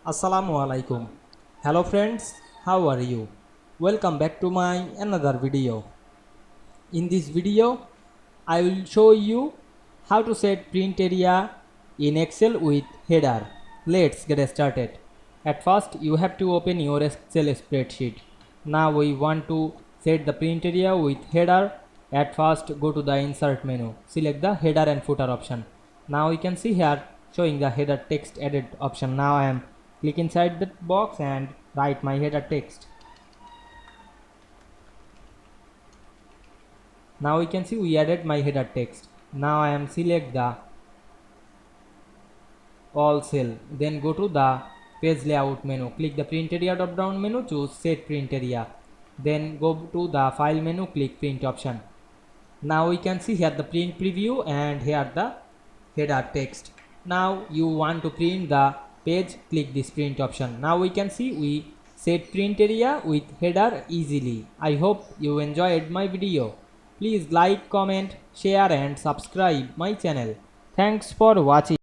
Assalamu Walaikum. Hello friends, how are you? Welcome back to my another video. In this video, I will show you how to set print area in Excel with header. Let's get started. At first, you have to open your Excel spreadsheet. Now we want to set the print area with header. At first, go to the insert menu. Select the header and footer option. Now you can see here showing the header text edit option. Now I am click inside the box and write my header text. Now you can see we added my header text. Now I am select the all cell, then go to the page layout menu, click the print area drop down menu, choose set print area, then go to the file menu, click print option. Now we can see here the print preview and here the header text. Now you want to print the page, click this print option. Now we can see we set print area with header easily. I hope you enjoyed my video. Please like, comment, share and subscribe my channel. Thanks for watching.